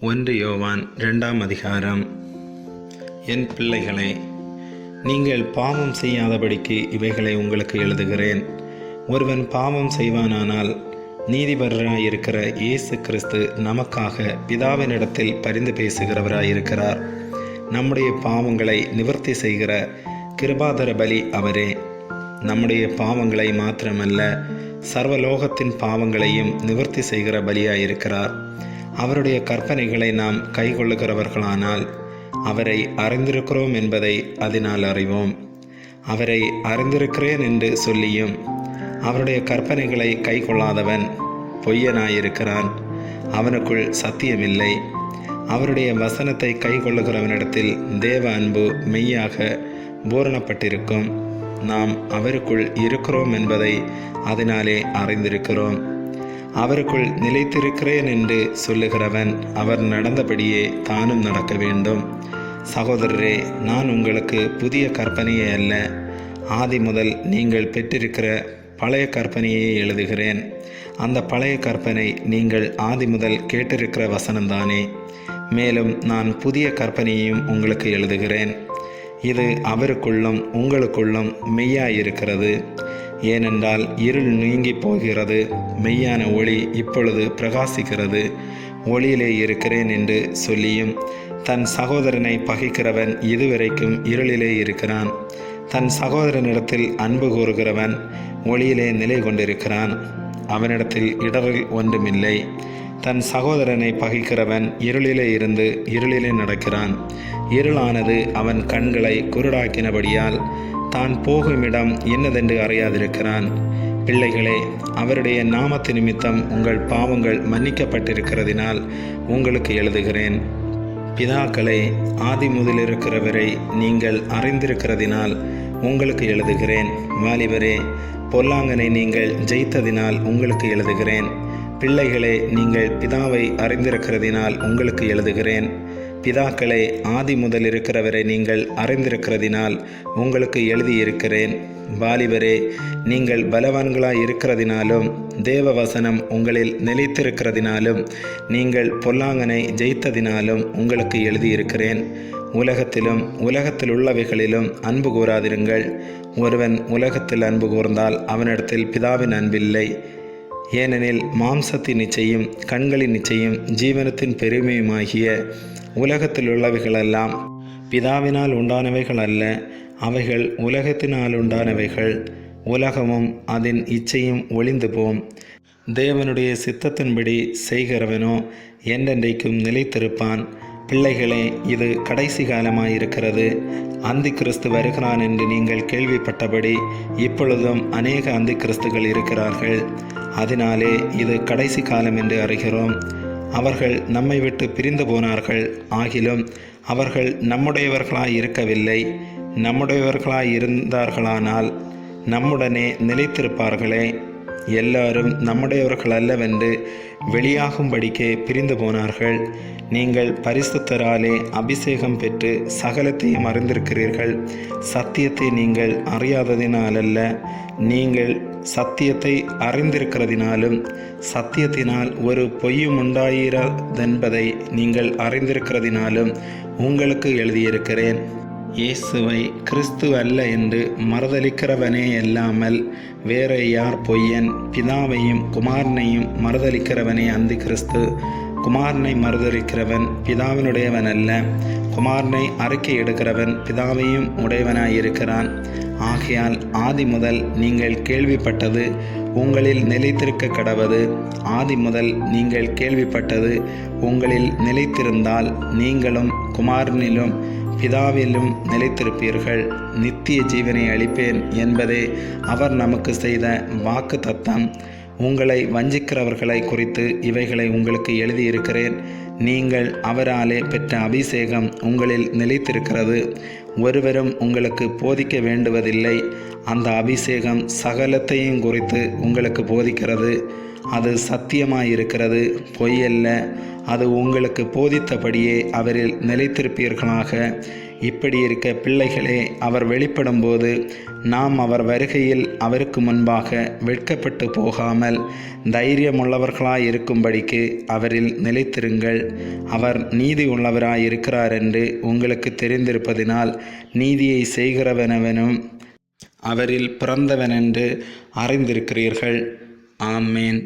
1 யோவான் 2ஆம் அதிகாரம். என் பிள்ளைகளே, நீங்கள் பாவம் செய்யாதபடிக்கு இவைகளை உங்களுக்கு எழுதுகிறேன். ஒருவன் பாவம் செய்வானானால் நீதிபரராயிருக்கிற இயேசு கிறிஸ்து நமக்காக பிதாவினிடத்தில் பரிந்து பேசுகிறவராயிருக்கிறார். நம்முடைய பாவங்களை நிவர்த்தி செய்கிற கிருபாதர பலி அவரே. நம்முடைய பாவங்களை மாத்திரமல்ல, சர்வலோகத்தின் பாவங்களையும் நிவர்த்தி செய்கிற பலியாயிருக்கிறார். அவருடைய கற்பனைகளை நாம் கைக்கொள்ளுகிறவர்களானால் அவரை அறிந்திருக்கிறோம் என்பதை அதனால் அறிவோம். அவரை அறிந்திருக்கிறேன் என்று சொல்லியும் அவருடைய கற்பனைகளை கைக்கொள்ளாதவன் பொய்யனாயிருக்கிறான், அவனுக்குள் சத்தியமில்லை. அவருடைய வசனத்தை கைக்கொள்ளுகிறவனிடத்தில் தேவ அன்பு மெய்யாக பூரணப்பட்டிருக்கும். நாம் அவருக்குள் இருக்கிறோம் என்பதை அதனாலே அறிந்திருக்கிறோம். அவருக்குள் நிலைத்திருக்கிறேன் என்று சொல்லுகிறவன் அவர் நடந்தபடியே தானும் நடக்க வேண்டும். சகோதரரே, நான் உங்களுக்கு புதிய கற்பனையே அல்ல, ஆதி முதல் நீங்கள் பெற்றிருக்கிற பழைய கற்பனையை எழுதுகிறேன். அந்த பழைய கற்பனை நீங்கள் ஆதி முதல் கேட்டிருக்கிற வசனம்தானே. மேலும் நான் புதிய கற்பனையையும் உங்களுக்கு எழுதுகிறேன். இது அவருக்குள்ளும் உங்களுக்குள்ளும் மெய்யாயிருக்கிறது. ஏனென்றால் இருள் நீங்கி போகிறது, மெய்யான ஒளி இப்பொழுது பிரகாசிக்கிறது. ஒளியிலே இருக்கிறேன் என்று சொல்லியும் தன் சகோதரனை பகைக்கிறவன் இதுவரைக்கும் இருளிலே இருக்கிறான். தன் சகோதரனிடத்தில் அன்பு கூறுகிறவன் ஒளியிலே நிலை கொண்டிருக்கிறான், அவனிடத்தில் இடரில் ஒன்றுமில்லை. தன் சகோதரனை பகைக்கிறவன் இருளிலே இருந்து இருளிலே நடக்கிறான். இருளானது அவன் கண்களை குருடாக்கினபடியால் தான் போகுமிடம் என்னதென்று அறியாதிருக்கிறான். பிள்ளைகளே, அவருடைய நாமத்து நிமித்தம் உங்கள் பாவங்கள் மன்னிக்கப்பட்டிருக்கிறதினால் உங்களுக்கு எழுதுகிறேன். பிதாக்களே, ஆதி முதலிருக்கிறவரை நீங்கள் அறிந்திருக்கிறதினால் உங்களுக்கு எழுதுகிறேன். வாலிபரே, பொல்லாங்கனை நீங்கள் ஜெயித்ததினால் உங்களுக்கு எழுதுகிறேன். பிள்ளைகளே, நீங்கள் பிதாவை அறிந்திருக்கிறதினால் உங்களுக்கு எழுதுகிறேன். பிதாக்களே, ஆதி முதல் இருக்கிறவரை நீங்கள் அறிந்திருக்கிறதினால் உங்களுக்கு எழுதியிருக்கிறேன். வாலிபரே, நீங்கள் பலவான்களாய் இருக்கிறதினாலும் தேவ வசனம் உங்களில் நிலைத்திருக்கிறதினாலும் நீங்கள் பொல்லாங்கனை ஜெயித்ததினாலும் உங்களுக்கு எழுதியிருக்கிறேன். உலகத்திலும் உலகத்தில் உள்ளவைகளிலும் அன்பு கூறாதிருங்கள். ஒருவன் உலகத்தில் அன்பு கூர்ந்தால் அவனிடத்தில் பிதாவின் அன்பில்லை. ஏனெனில் மாம்சத்தின் நிச்சயம், கண்களின் நிச்சயம், ஜீவனத்தின் பெருமையுமாகிய உலகத்தில் உள்ளவைகளெல்லாம் பிதாவினால் உண்டானவைகள் அல்ல, அவைகள் உலகத்தினால் உண்டானவைகள். உலகமும் அதன் இச்சையும் ஒளிந்து போம். தேவனுடைய சித்தத்தின்படி செய்கிறவனோ என்றென்றைக்கும் நிலைத்திருப்பான். பிள்ளைகளே, இது கடைசி காலமாயிருக்கிறது. அந்தி கிறிஸ்து வருகிறான் என்று நீங்கள் கேள்விப்பட்டபடி இப்பொழுதும் அநேக அந்தி கிறிஸ்துகள் இருக்கிறார்கள். அதனாலே இது கடைசி காலம் என்று அறிகிறோம். அவர்கள் நம்மை விட்டு பிரிந்து போனார்கள், ஆகிலும் அவர்கள் நம்முடையவர்களாய் இருக்கவில்லை. நம்முடையவர்களாய் இருந்தார்களானால் நம்முடனே நிலைத்திருப்பார்களே. எல்லாரும் நம்முடையவர்கள் அல்லவென்று வெளியாகும்படிக்கே பிரிந்து போனார்கள். நீங்கள் பரிசுத்தராலே அபிஷேகம் பெற்று சகலத்தையும் அறிந்திருக்கிறீர்கள். சத்தியத்தை நீங்கள் அறியாததினாலல்ல, நீங்கள் சத்தியத்தை அறிந்திருக்கிறதினாலும் சத்தியத்தினால் ஒரு பொய்யும் உண்டாயிரதென்பதை நீங்கள் அறிந்திருக்கிறதினாலும் உங்களுக்கு எழுதியிருக்கிறேன். இயேசுவை கிறிஸ்து அல்ல என்று மறுதலிக்கிறவனே அல்லாமல் வேற யார் பொய்யன்? பிதாவையும் குமாரனையும் மறுதலிக்கிறவனே அந்தி கிறிஸ்து. குமாரனை மறுதலிக்கிறவன் பிதாவினுடையவன் அல்ல, குமாரனை அறிக்கை எடுக்கிறவன் பிதாவையும் உடையவனாயிருக்கிறான். ஆகையால் ஆதி முதல் நீங்கள் கேள்விப்பட்டது உங்களில் நிலைத்திருக்க கடவது. ஆதி முதல் நீங்கள் கேள்விப்பட்டது உங்களில் நிலைத்திருந்தால் நீங்களும் குமாரனிலும் பிதாவிலும் நிலைத்திருப்பீர்கள். நித்திய ஜீவனை அளிப்பேன் என்பதே அவர் நமக்கு செய்த வாக்கு தத்தம். உங்களை வஞ்சிக்கிறவர்களை குறித்து இவைகளை உங்களுக்கு எழுதியிருக்கிறேன். நீங்கள் அவராலே பெற்ற அபிஷேகம் உங்களில் நிலைத்திருக்கிறது. ஒருவரும் உங்களுக்கு போதிக்க வேண்டுவதில்லை. அந்த அபிஷேகம் சகலத்தையும் குறித்து உங்களுக்கு போதிக்கிறது. அது சத்தியமாயிருக்கிறது, பொய்யல்ல. அது உங்களுக்கு போதித்தபடியே அவரில் நிலைத்திருப்பீர்களாக. இப்படி இருக்க பிள்ளைகளே, அவர் வெளிப்படும்போது நாம் அவர் வருகையில் அவருக்கு முன்பாக வெட்கப்பட்டு போகாமல் தைரியமுள்ளவர்களாய் இருக்கும்படிக்கு அவரில் நிலைத்திருங்கள். அவர் நீதி உள்ளவராய் இருக்கிறார் என்று உங்களுக்கு தெரிந்திருப்பதினால் நீதியை செய்கிறவனவனும் அவரில் பிறந்தவனென்று அறிந்திருக்கிறீர்கள். ஆமேன்.